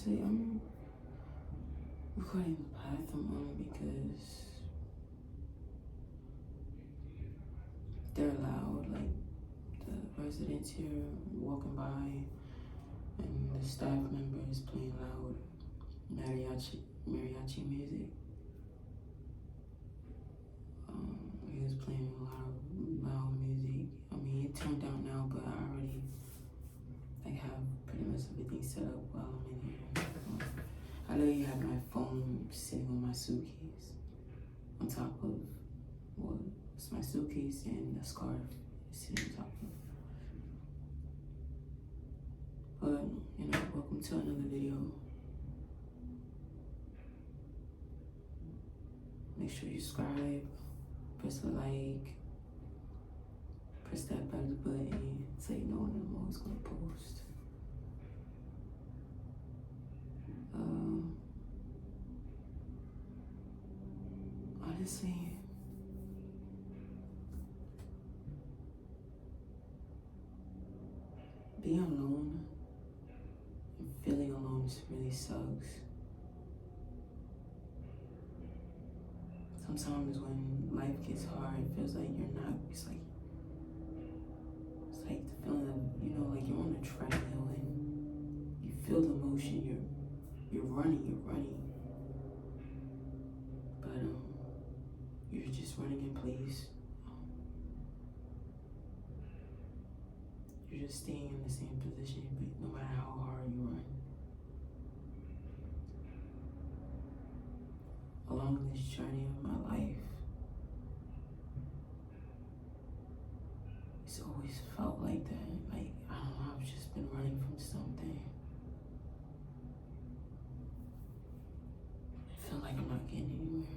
Honestly, I'm recording the bathroom only because they're loud. Like the residents here walking by, and the staff members playing loud mariachi music. He was playing loud music. I mean, it turned down now, but I already have pretty much everything set up while I'm in here. I literally have my phone sitting on my suitcase on top of, well, it's my suitcase and a scarf sitting on top of. But, welcome to another video. Make sure you subscribe, press the like, press that bell button so you know when I'm always gonna post. Honestly, being alone and feeling alone really sucks. Sometimes when life gets hard, it feels like you're not, it's like the feeling of, like you're on a treadmill and you feel the motion, you're running, but you're just running in place. You're just staying in the same position, but no matter how hard you run. Along this journey of my life, it's always felt like that. Like, I don't know, I've just been running from something. I feel like I'm not getting anywhere,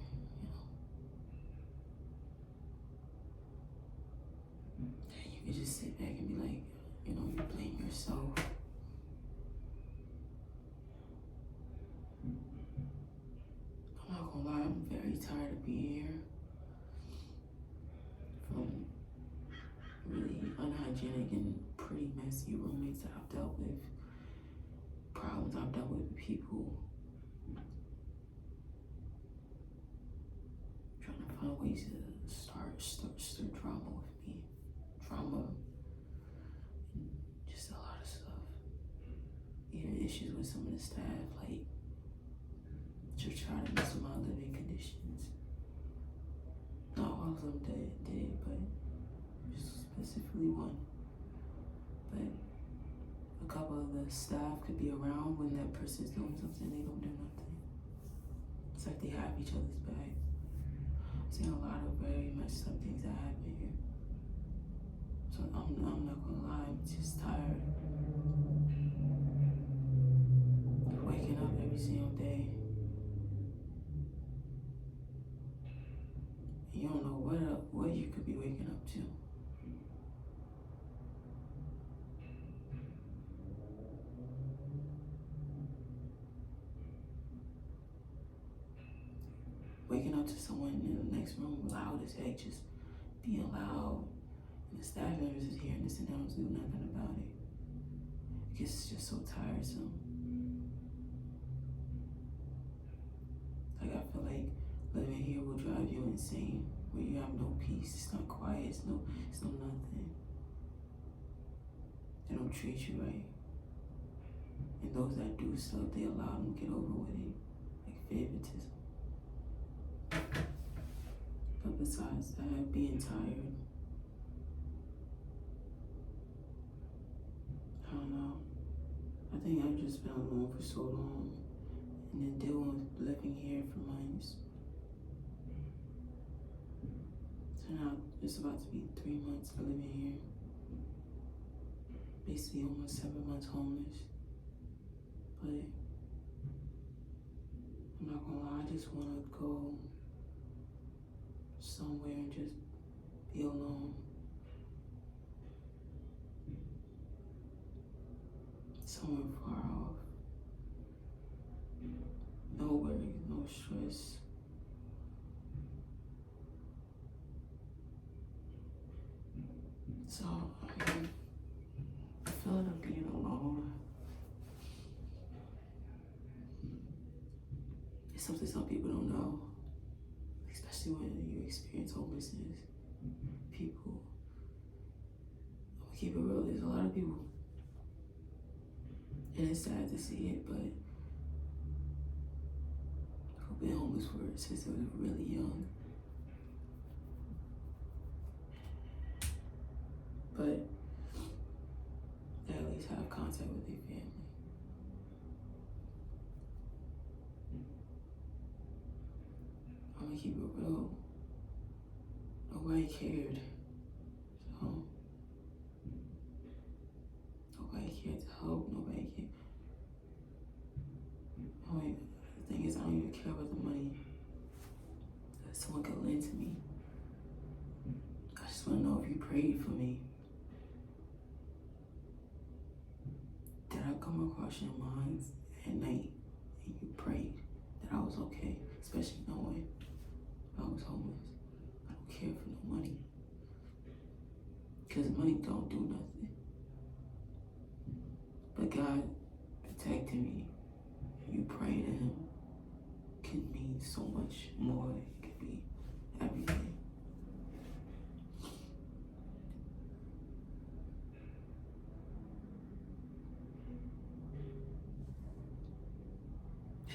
And you can just sit back and be like, you blame yourself. I'm not gonna lie, I'm very tired of being here. From really unhygienic and pretty messy roommates that I've dealt with, problems I've dealt with people, trying to find ways to start drama with me, and just a lot of stuff. Even issues with some of the staff, like just trying to mess with my living conditions. Not all of them did it, but just specifically one. But a couple of the staff could be around when that person's doing something, they don't do nothing. It's like they have each other's back. I've seen a lot of very messed up things that happen here. So I'm not gonna lie, I'm just tired of waking up every single day. And you don't know what you could be waking up to. Waking up to someone in the next room loud as heck, just being loud, and the staff members is hearing this and they don't do nothing about it. It gets just so tiresome. Like, I feel like living here will drive you insane, where you have no peace, it's not quiet, it's no nothing. They don't treat you right. And those that do stuff, they allow them to get over with it, like favoritism. But besides that, being tired, I don't know. I think I've just been alone for so long, and then dealing with living here for months. So now it's about to be 3 months of living here. Basically almost 7 months homeless. But I'm not gonna lie, I just wanna go somewhere and just be alone. Somewhere far off. No worries, no stress. So, I feel like I'm being alone. something some people don't know, especially when you experience homelessness. People, I'm gonna keep it real, there's a lot of people, and it's sad to see it, but who've been homeless since they were really young. But they at least have contact with their family. I'm gonna keep it real. Nobody cared. So, nobody cared to help. Nobody cared. The thing is, I don't even care about the money that someone could lend to me. I just wanna know if you prayed for me. Did I come across your minds at night and you prayed that I was okay, especially knowing I was homeless? I don't care for no money, because money don't do nothing. But God protected me. You pray to Him can mean so much more. It could be everything.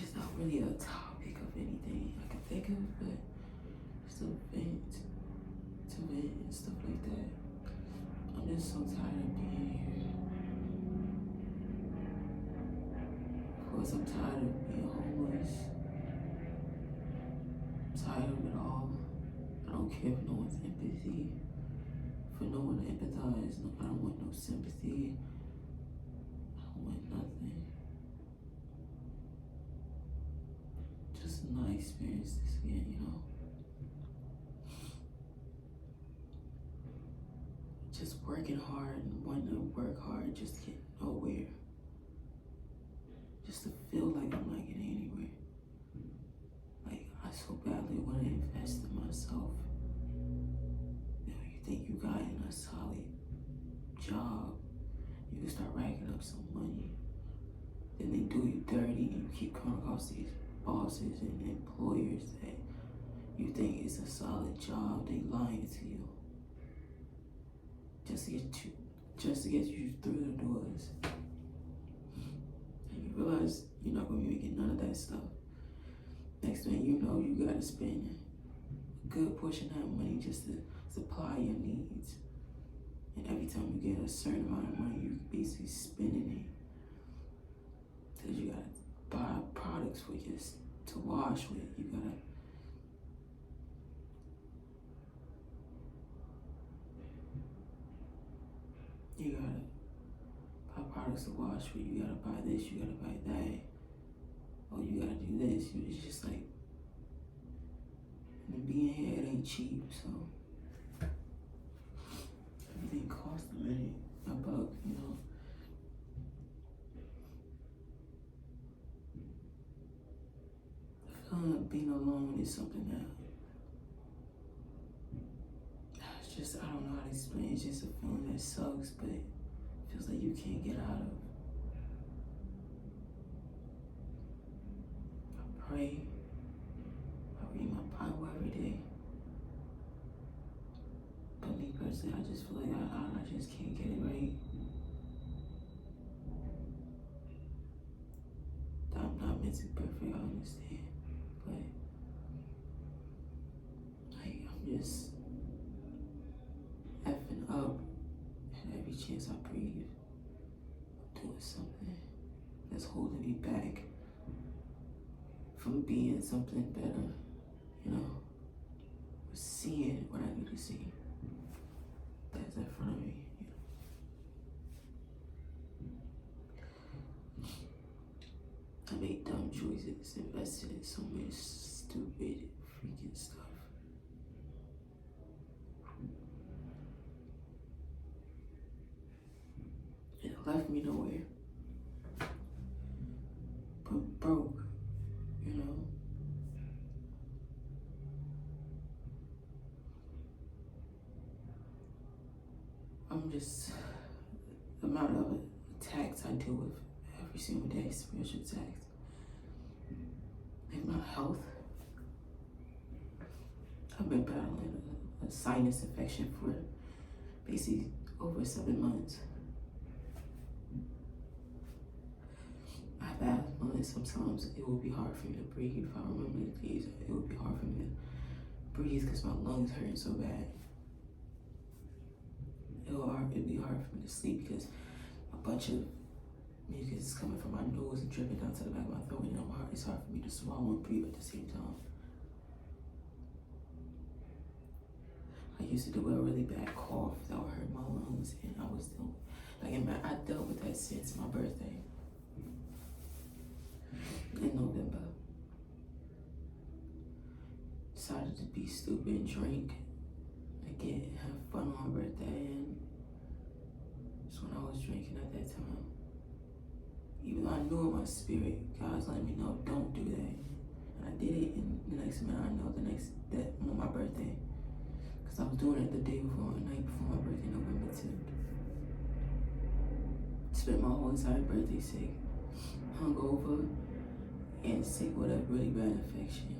It's not really a topic of anything I can think of, but just a vent, and stuff like that. I'm just so tired of being here. Of course, I'm tired of being homeless. I'm tired of it all. I don't care for no one's empathy, for no one to empathize. No, I don't want no sympathy. I don't want nothing. Just not experience this again, you know? Just working hard and wanting to work hard, just get nowhere. Just to feel like I'm not getting anywhere. Like, I so badly want to invest in myself. You know, you think you got in a solid job, you can start racking up some money. Then they do you dirty and you keep coming across these bosses and employers that you think is a solid job. They lying to you. Just to get you through the doors. And you realize you're not gonna be making none of that stuff. Next thing you know, you gotta spend a good portion of that money just to supply your needs. And every time you get a certain amount of money, you basically spending it. Because you gotta buy products for just to wash with. You gotta buy products to wash with. You gotta buy this, you gotta buy that. Oh, you gotta do this. It's just like, and being here, it ain't cheap, so everything costs a buck, you know. The feeling of being alone is something that it's just, I don't know how to explain. It's just a feeling that sucks, but it feels like you can't get out of. I pray. I read my Bible every day. But me personally, I just feel like I just can't get it right. I'm not meant to be perfect, I understand. But like, I'm just effing up, and every chance I breathe, I'm doing something that's holding me back from being something better, you know, seeing what I need to see. That's in front of me. I made dumb choices, invested in so much stupid freaking stuff. It left me nowhere but broke, you know. I'm just, the amount of attacks I deal with every single day, spiritual attacks, they like my health. I've been battling a sinus infection for basically over 7 months. I have asthma, and sometimes it will be hard for me to breathe. If I remember the days, it would be hard for me to breathe because my lungs hurt so bad. It'd be hard for me to sleep because a bunch of mucus is coming from my nose and dripping down to the back of my throat, and it's hard for me to swallow and breathe at the same time. I used to do a really bad cough that would hurt my lungs, and I dealt with that since my birthday in November. Decided to be stupid and drink again, have fun on my birthday, and that's when I was drinking at that time. Even though I knew in my spirit, God was letting me know, don't do that. And I did it, and the next minute I know that on my birthday, because I was doing it the day before, the night before my birthday, November 10th. Spent my whole entire birthday sick, hungover, and sick with a really bad infection.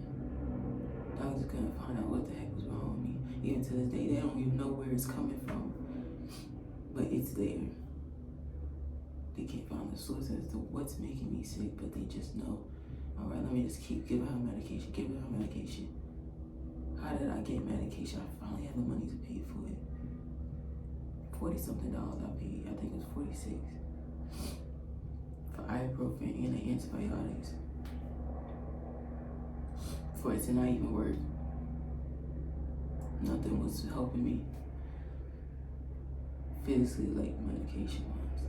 Doctors couldn't find out what the heck was wrong with me. Even to this day, they don't even know where it's coming from, but it's there. They can't find the source as to what's making me sick, but they just know, all right, let me just keep giving her medication, How did I get medication? I finally had the money to pay for it. $40-something I paid. I think it was 46 for ibuprofen and the antibiotics. For it to not even work. Nothing was helping me physically, like medication wise.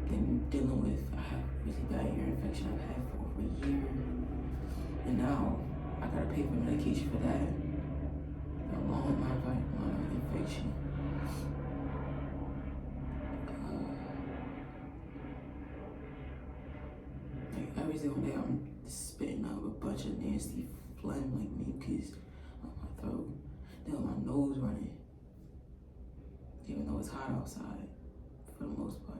Then dealing with, I have really bad ear infection I've had for over a year. And now I gotta pay for medication for that. Along with my infection. Like every single day I'm spitting out a bunch of nasty phlegm, like mucus on my throat. Then my nose running. Even though it's hot outside, for the most part.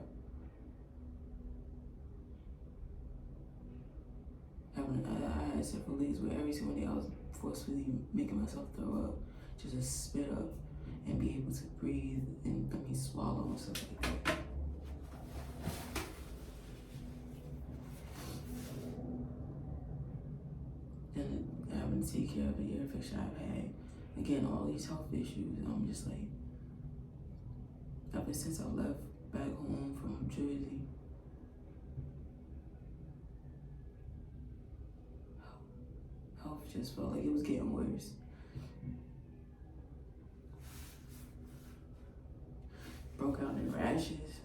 I had several days where every single day I was forcefully making myself throw up, just to spit up and be able to breathe and swallow and stuff like that. And having to take care of the ear infection I've had, again, all these health issues, I'm just like, ever since I left back home from Jersey, health just felt like it was getting worse. Broke out in rashes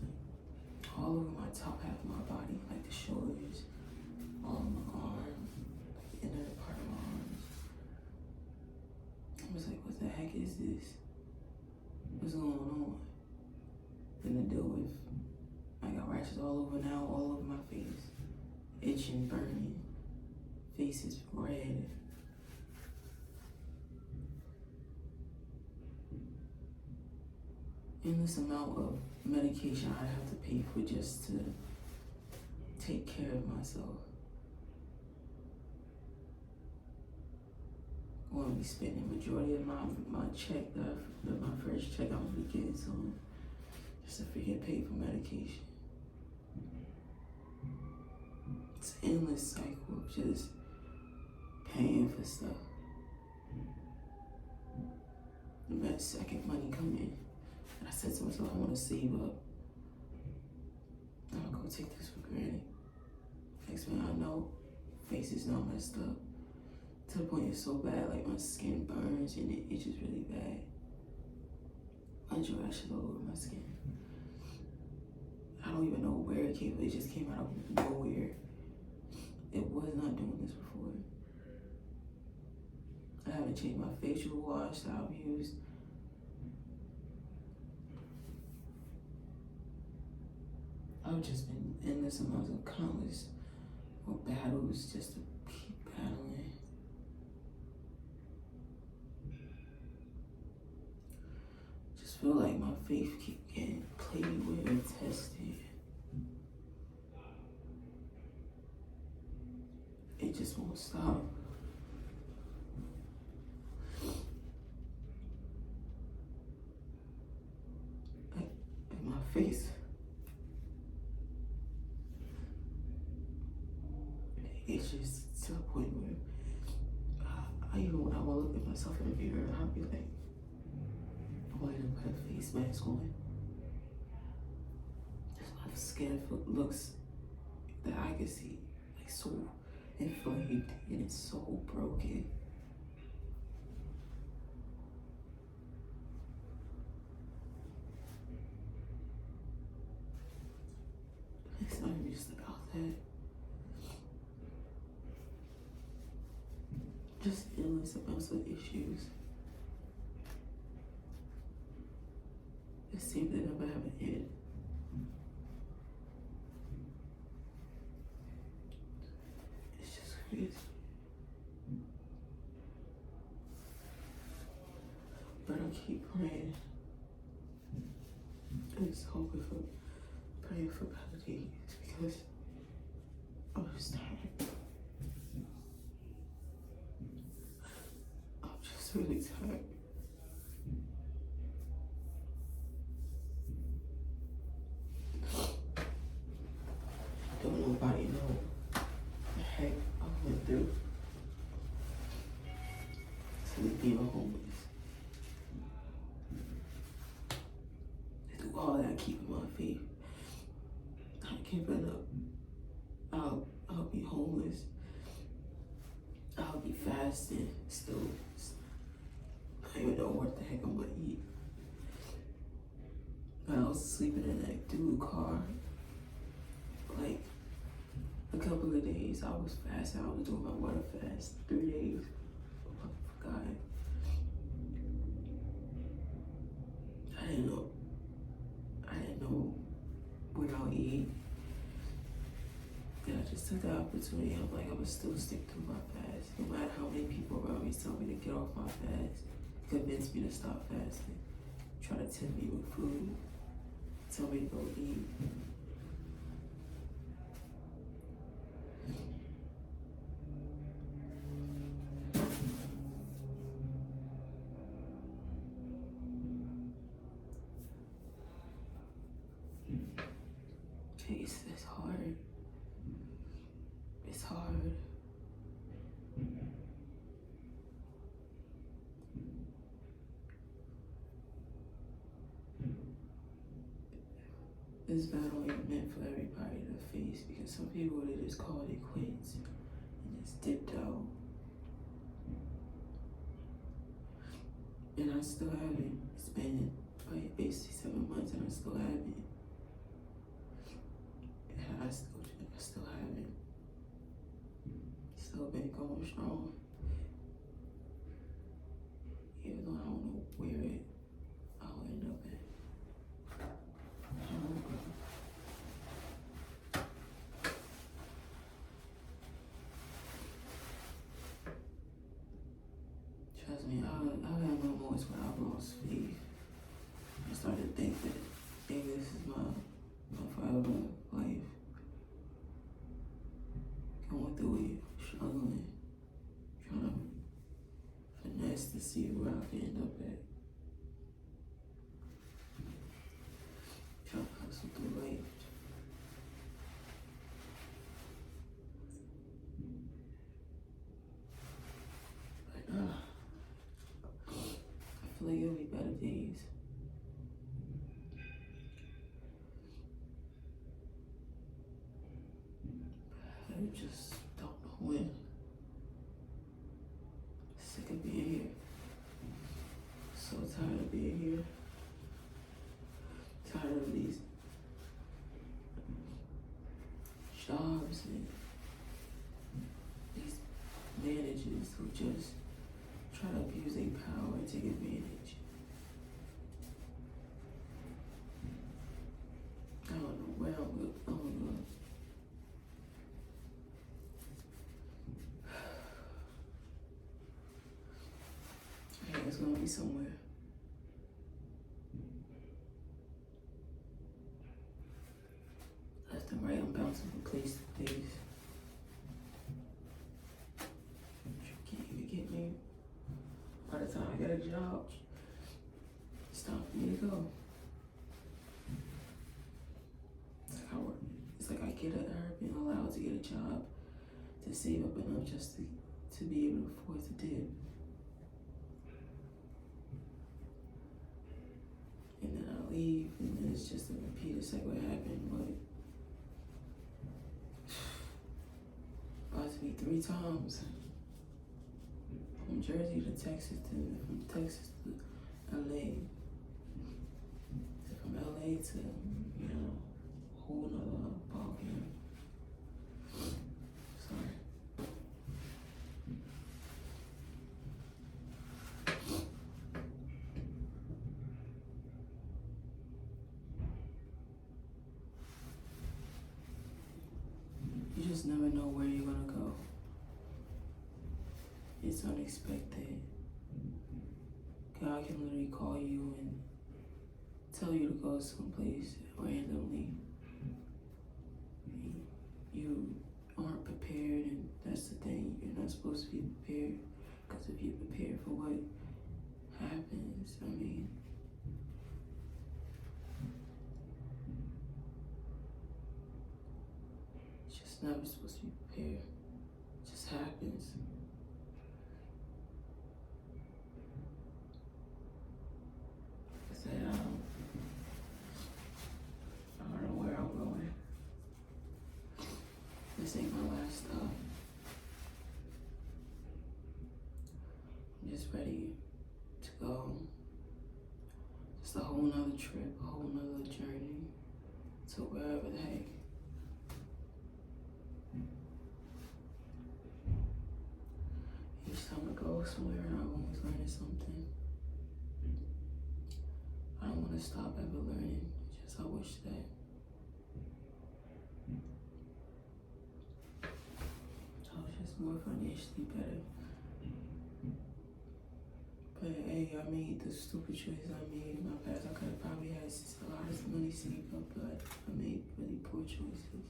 all over my top half of my body, like the shoulders, all of my arms, like the inner part of my arms. I was like, what the heck is this? What's going on? Then to deal with, I got rashes all over now, all over my face, itching, burning, face is red. Endless amount of medication I have to pay for just to take care of myself. I'm gonna be spending the majority of my check, my first check I'm gonna be getting some, just to freaking pay for medication. It's an endless cycle of just paying for stuff. The second money come in, and I said to myself, I want to save up. I'm gonna go take this for granted. Next thing I know, face is not messed up. To the point it's so bad, like my skin burns and it itches really bad. Bunch of rashes all over my skin. I don't even know where it came from. It just came out of nowhere. It was not doing this before. I haven't changed my facial wash that I've used. I've just been endless amounts of countless battles just to keep battling. Just feel like my faith keep getting played with and tested. it just won't stop. And my face, it's just to the point where I even when I want to look at myself in the mirror, I'll be like, I want to put a face mask on. My skin looks that I can see like so inflamed and it's so broken. It's not even just about that. Just endless amounts of issues. It seems to never have an end. It's just crazy. But I keep praying. And just hoping for, praying for better days because I'm just tired. I'm just really tired. Don't nobody know the heck I went through to being homeless. Through all that, keeping my faith. Not giving up. I'll be homeless. I'll be fasting still. I don't even know what the heck I'm gonna eat. I was sleeping in that dude car. Like a couple of days I was fasting. I was doing my water fast. 3 days. I forgot. I didn't know what I'll eat. And I just took the opportunity. I'm like, I'm gonna still stick to my fast. No matter how many people around me tell me to get off my fast, convince me to stop fasting, try to tempt me with food, tell me to go eat. It's hard. It's hard. This battle ain't meant for everybody to face because some people, they just call it quits and just dipped out. And I still haven't. It's been like basically 7 months and I still haven't. And I still haven't. Still been going strong. Even though I don't know where I'll end up at. Trust me, I've had my moments where I've lost faith. I started to think that maybe this is my forever life. Going through it, struggling, trying to finesse to see where I can end up at. Trying to hustle through life. But I feel like it'll be better days. I just don't know when. Sick of being here. So tired of being here. Tired of these jobs and these managers who just try to abuse their power and take advantage. I don't know where I'm going. It's gonna be somewhere. Left and right, I'm bouncing from place to place. it's time for me to go. It's like I I've been allowed to get a job to save up enough just to be able to afford to dip. And then I leave, and then it's just a repeat. It's like what happened, but about to be 3 times. From Jersey to Texas, from Texas to LA. From LA to, a whole nother ballgame. Sorry. You just never know where you're gonna go. It's unexpected. God can literally call you and tell you to go someplace randomly. You aren't prepared, and that's the thing. You're not supposed to be prepared, because if you're prepared for what happens, it's just never supposed to be prepared. It just happens. I don't know where I'm going. This ain't my last stop. I'm just ready to go. Just a whole nother trip, a whole nother journey to wherever the heck. Each time I go somewhere, I'm always learning something. I don't want to stop ever learning. Just I wish that I was just more financially better. But hey, I made the stupid choices I made in my past. I could have probably had a lot of money saved up, but I made really poor choices.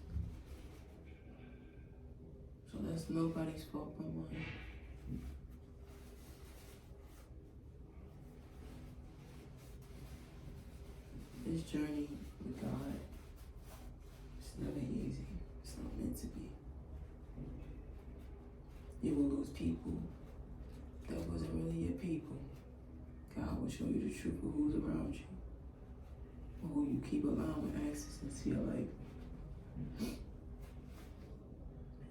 So that's nobody's fault but mine. This journey with God, it's never easy. It's not meant to be. You will lose people that wasn't really your people. God will show you the truth of who's around you, or who you keep allowing access into your life.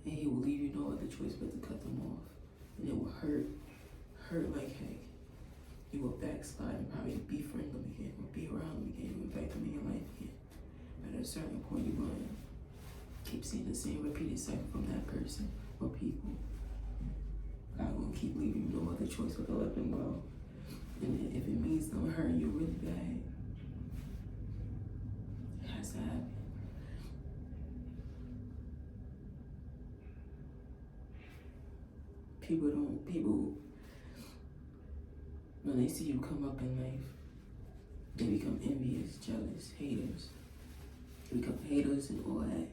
And He will leave you no other choice but to cut them off. And it will hurt like heck. You will backslide and probably befriend them again, or be around them again, or invite them in your life again. But at a certain point, you're going to keep seeing the same repeated cycle from that person or people. God will keep leaving you no other choice but to let them go. And if it means them hurting you really bad, it has to happen. People, when they see you come up in life, they become envious, jealous, haters. They become haters and all that.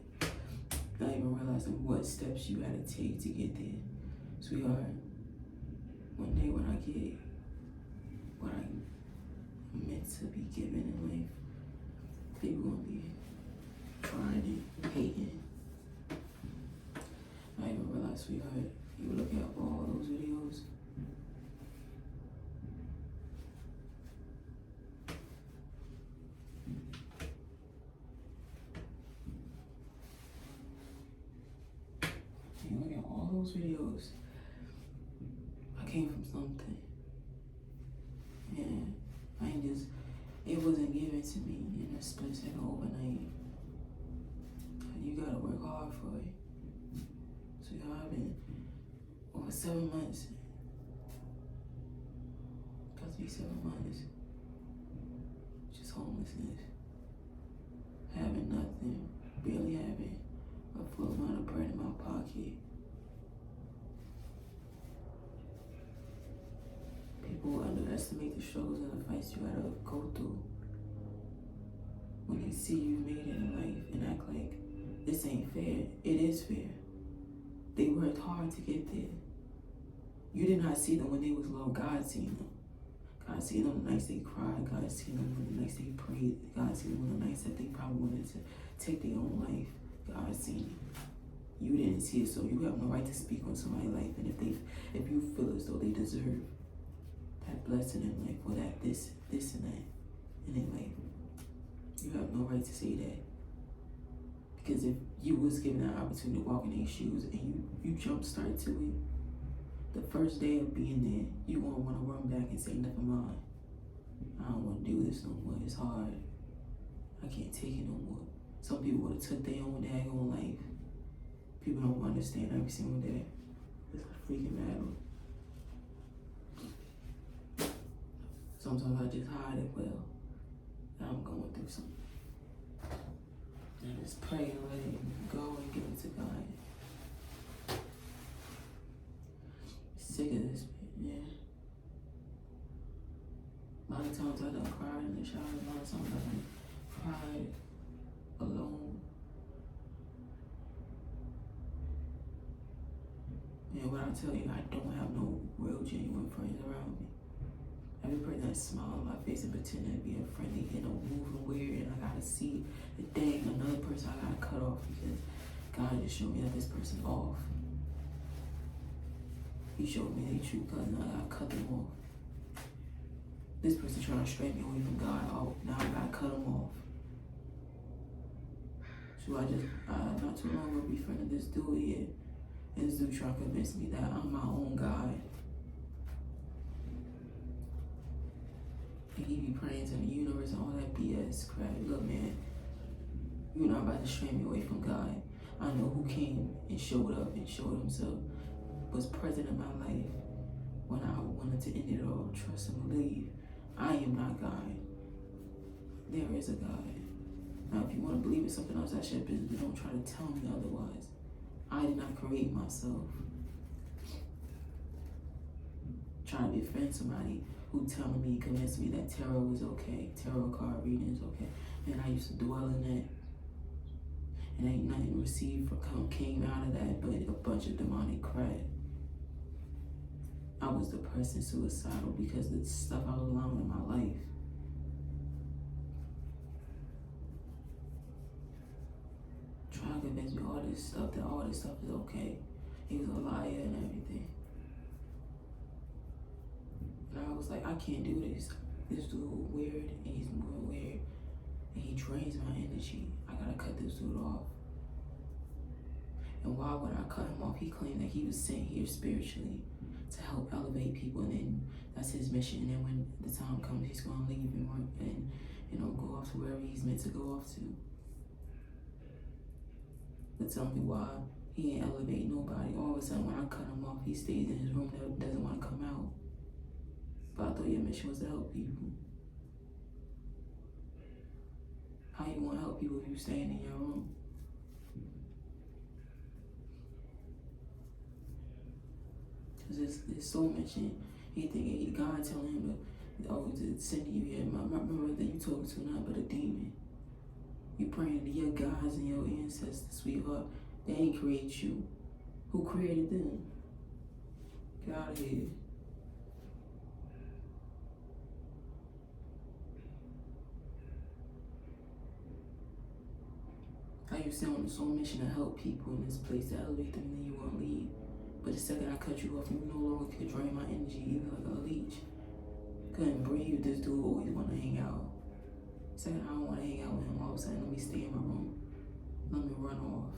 Not even realizing what steps you had to take to get there. Sweetheart, one day when I get what I'm meant to be given in life, people gonna be trying and hating. I even realized, sweetheart, you look at all those videos, those videos, I came from something. And it wasn't given to me in a split second overnight. You gotta work hard for it. So I've been over 7 months. Got to be 7 months. Just homelessness. Having nothing, barely having a full amount of bread in my pocket. People underestimate the struggles and the fights you gotta go through when they see you made it in life and act like this ain't fair. It is fair. They worked hard to get there. You did not see them when they was low. God seen them. God seen them the nights they cried. God seen them when the nights they prayed. God seen them when the nights that they probably wanted to take their own life. God seen it. You didn't see it, so you have no right to speak on somebody's life. And if you feel as though they deserve that blessing in life or that this and that in their life, you have no right to say that. Because if you was given that opportunity to walk in their shoes and you jump start to it, the first day of being there, you won't want to run back and say, never mind. I don't want to do this no more. It's hard. I can't take it no more. Some people would have took their own daggone life. People don't understand every single day. It's a freaking battle. Sometimes I just hide it well. Now I'm going through something. And just pray and let it go and give it to God. Sick of this, yeah. A lot of times I done cried in the shower. A lot of times I done cried alone. And when I tell you, I don't have no real genuine friends around me. Every person that smile on my face and pretend to be a friend, they end up moving weird, and I gotta see the dang another person I gotta cut off because God just showed me that this person's off. He showed me they true colors, and I gotta cut them off. This person trying to straighten me away from God. Oh, now I gotta cut them off. So I just, not too long ago, befriended this dude here. And this dude trying to convince me that I'm my own God. And he be praying to the universe and all that BS crap. Look, man, you're not about to stray me away from God. I know who came and showed up and showed himself, was present in my life when I wanted to end it all. Trust and believe. I am not God. There is a God. Now, if you want to believe in something else, that's your business, but don't try to tell me otherwise. I did not create myself. Trying to befriend somebody who telling me, convinced me that tarot is okay, tarot card reading is okay. Man, I used to dwell in that. And ain't nothing received came out of that but a bunch of demonic crap. I was depressed and suicidal because of the stuff I was allowing in my life. Trying to convince me all this stuff, that all this stuff is okay. He was a liar and everything. And I was like, I can't do this. This dude weird and he's moving weird. And he drains my energy. I gotta cut this dude off. And why would I cut him off? He claimed that he was sent here spiritually to help elevate people, and then that's his mission. And then when the time comes, he's gonna leave and work and go off to wherever he's meant to go off to. But tell me why he ain't elevate nobody. All of a sudden, when I cut him off, he stays in his room that doesn't want to come out. But I thought your mission was to help people. How you want to help people if you staying in your room? Because there's so much in he thinking God telling him to send you here. Remember that you talking to nothing but a demon. You praying to your gods and your ancestors, sweetheart. They ain't create you. Who created them? Get out of here. How you say on the soul mission to help people in this place, to elevate them, and then you won't leave. But the second I cut you off, you no longer could drain my energy, even like a leech. Couldn't breathe. This dude always want to hang out. Second I don't want to hang out with him, all of a sudden let me stay in my room. Let me run off.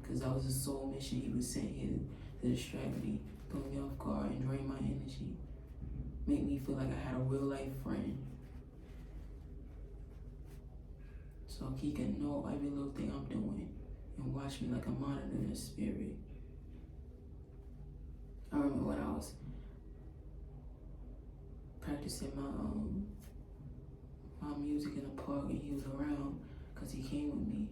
Because that was his soul mission. He was sent here to distract me, throw me off guard, and drain my energy. Make me feel like I had a real life friend. So he can know every little thing I'm doing and watch me like a monitor in the spirit. I remember when I was practicing my music in the park and he was around because he came with me.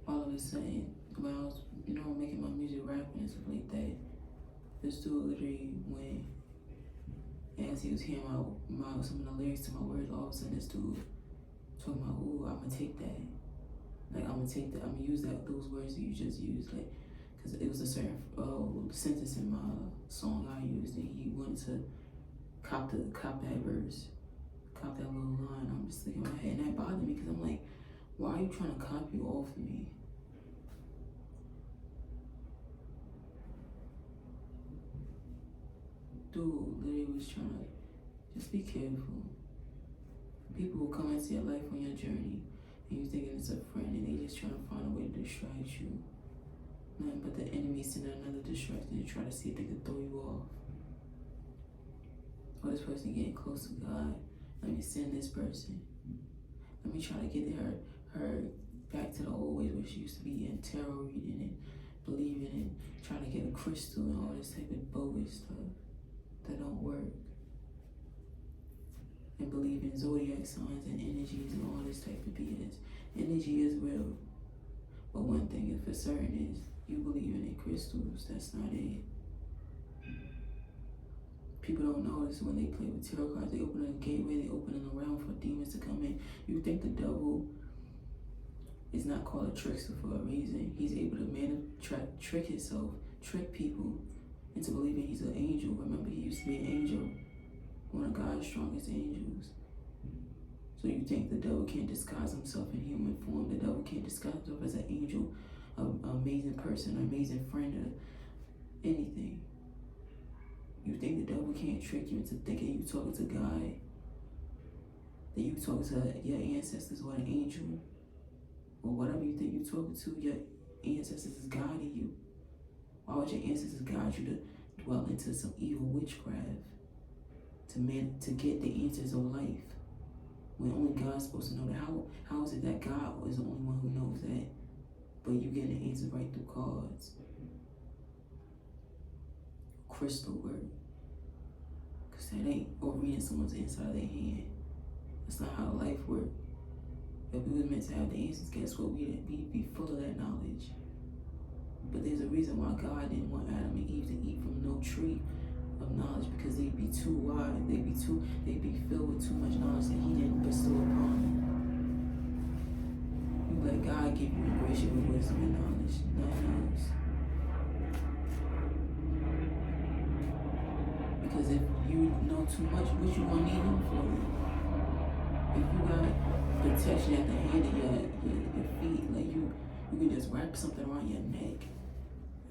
All of a sudden, when I was, making my music, rapping and stuff like that, this dude literally went, as he was hearing some of the lyrics to my words, all of a sudden this dude talking about, ooh, I'm gonna take that. Like, I'm gonna use those words that you just used. Like, because it was a certain sentence in my song I used, and he wanted to cop that verse, cop that little line. I'm just thinking in my head, and that bothered me because I'm like, why are you trying to copy off of me? Dude literally was trying to just be careful. People will come into your life on your journey, and you thinking it's a friend, and they just trying to find a way to distract you. Nothing but the enemy sending another distraction to try to see if they can throw you off. Or this person getting close to God. Let me send this person. Let me try to get her back to the old ways where she used to be in tarot reading and believing and trying to get a crystal and all this type of bogus stuff that don't work. And believe in zodiac signs and energies and all this type of BS. Energy is real. But one thing is for certain is you believing in crystals, that's not it. People don't notice when they play with tarot cards, they open a gateway, they open a realm for demons to come in. You think the devil is not called a trickster for a reason. He's able to trick himself, trick people into believing he's an angel. Remember, he used to be an angel, one of God's strongest angels. So you think the devil can't disguise himself in human form? The devil can't disguise himself as an angel, an amazing person, an amazing friend, or anything. You think the devil can't trick you into thinking you talking to God, that you talking to your ancestors or an angel, or whatever you think you're talking to, your ancestors is guiding you. Why would your ancestors guide you to dwell into some evil witchcraft to get the answers of life? When only God's supposed to know that. How is it that God is the only one who knows that, but you getting the answers right through cards? Crystal work. Because that ain't, or reading someone's inside of their hand. That's not how life works. If we was meant to have the answers, guess what? We'd be full of that knowledge. But there's a reason why God didn't want Adam and Eve to eat from no tree of knowledge, because they'd be too wide. They'd be filled with too much knowledge that he didn't bestow upon them. You let God give you and grace you with wisdom and knowledge, nothing else. Because if you know too much, what you gonna need him for? If you got protection at the end of your feet, like you can just wrap something around your neck,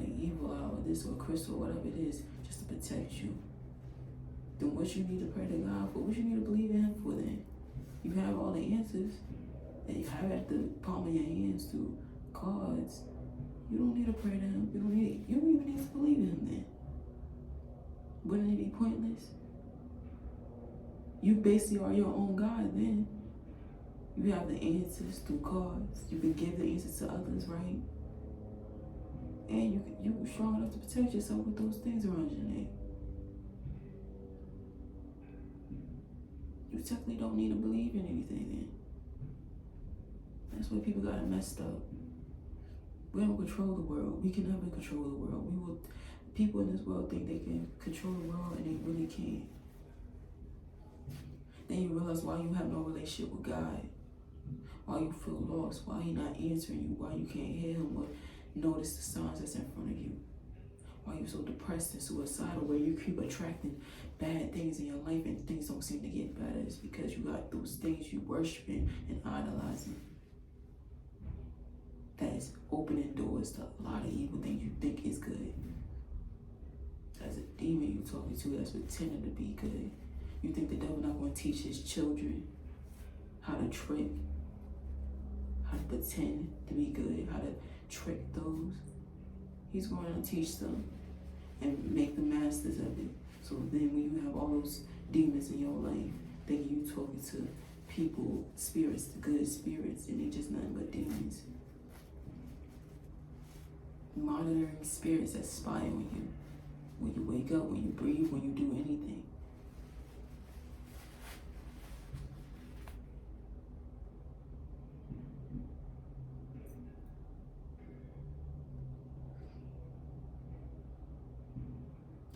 like evil eye or this or crystal or whatever it is, just to protect you. Then what you need to pray to God for? What you need to believe in him for then? You have all the answers, and you have it at the palm of your hands through cards. You don't need to pray to him. You don't even need to believe in him then. Wouldn't it be pointless? You basically are your own God then. You have the answers through cards. You can give the answers to others, right? And you strong enough to protect yourself with those things around your neck. You technically don't need to believe in anything then. That's why people got it messed up. We don't control the world. We can never control the world. People in this world think they can control the world, and they really can't. Then you realize why you have no relationship with God, why you feel lost, why he not answering you, why you can't hear him or notice the signs that's in front of you, why you're so depressed and suicidal, where you keep attracting bad things in your life and things don't seem to get better. It's because you got those things you worshiping and idolizing that is opening doors to a lot of evil things you think is good. As a demon you talking to that's pretending to be good. You think the devil not going to teach his children how to trick, how to pretend to be good, how to trick those? He's going to teach them and make them masters of it. So then when you have all those demons in your life, thinking you talking to people, spirits, good spirits, and they just nothing but demons. Monitoring spirits that spy on you. When you wake up, when you breathe, when you do anything.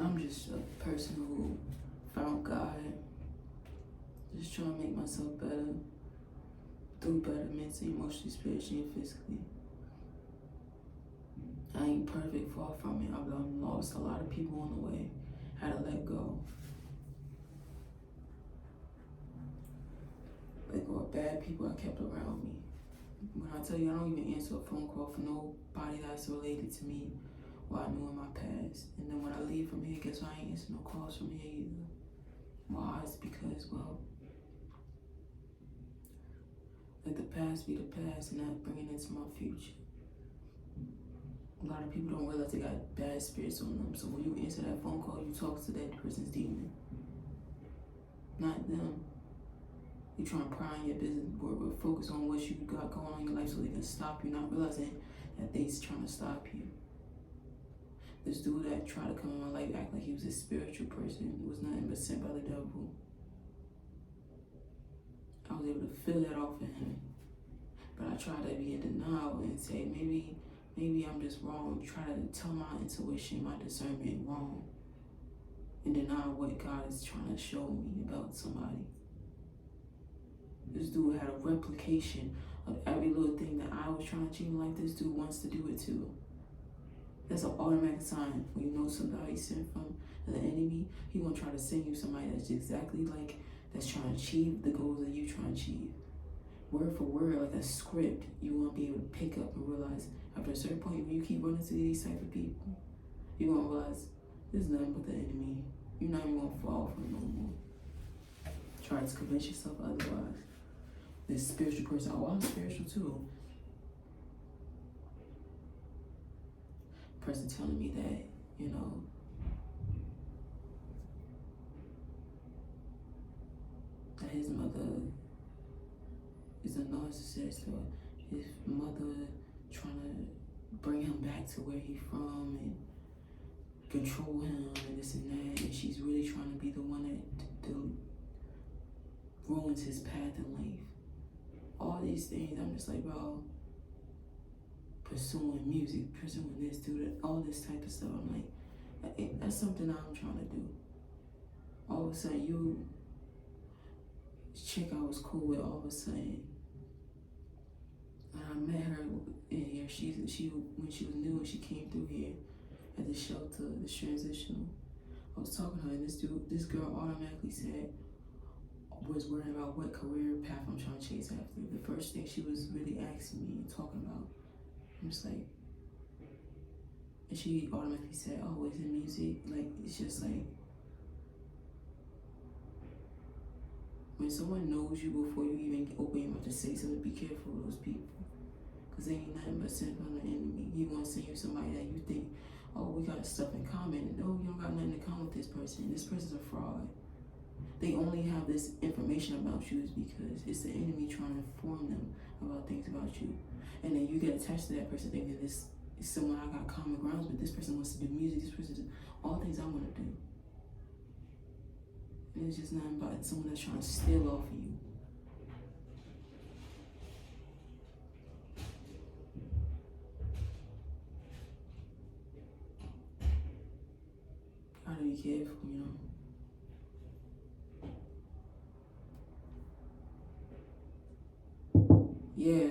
I'm just a person who found God, just trying to make myself better, do better mentally, emotionally, spiritually, and physically. I ain't perfect, far from it. I've lost a lot of people on the way. Had to let go. Let go of bad people I kept around me. When I tell you I don't even answer a phone call for nobody that's related to me, what I knew in my past. And then when I leave from here, guess what? I ain't answer no calls from here either. Why? It's because, well, let the past be the past and not bring it into my future. A lot of people don't realize they got bad spirits on them. So when you answer that phone call, you talk to that person's demon, not them. You try and pry on your business, but focus on what you got going on in your life so they can stop you, not realizing that they's trying to stop you. This dude that tried to come in my life act like he was a spiritual person was nothing but sent by the devil. I was able to feel that off of him. But I tried to be in denial and say, maybe I'm just wrong. Try to tell my intuition, my discernment wrong. And deny what God is trying to show me about somebody. This dude had a replication of every little thing that I was trying to achieve in life. This dude wants to do it too. That's an automatic sign. When you know somebody sent from the enemy, he gonna try to send you somebody that's exactly like, that's trying to achieve the goals that you trying to achieve. Word for word, like a script, you won't be able to pick up and realize after a certain point, when you keep running to these type of people, you're gonna realize there's nothing but the enemy. You're not even gonna fall for it no more. Try to convince yourself otherwise. This spiritual person, oh, I'm spiritual too. Person telling me that, you know, that his mother is a narcissist, or his mother trying to bring him back to where he's from and control him and this and that, and she's really trying to be the one that ruins his path in life. All these things, I'm just like, bro, pursuing music, pursuing this, dude, all this type of stuff. I'm like, that's something I'm trying to do. All of a sudden, this chick I was cool with, all of a sudden, I met her in here. When she was new and she came through here at the shelter, this transitional. I was talking to her, and this girl automatically was worried about what career path I'm trying to chase after. The first thing she was really asking me and talking about, I'm just like, and she automatically said, oh, is it music? Like, it's just like, when someone knows you before you even open your mouth to say something, be careful of those people. Because they ain't nothing but sent from the enemy. He wants to send you somebody that you think, oh, we got stuff in common. No, you don't got nothing in common with this person. This person's a fraud. They only have this information about you is because it's the enemy trying to inform them about things about you. And then you get attached to that person thinking this is someone I got common grounds with. This person wants to do music. This person does all the things I want to do. And it's just nothing but someone that's trying to steal off of you. Gotta be careful, you know. Yeah.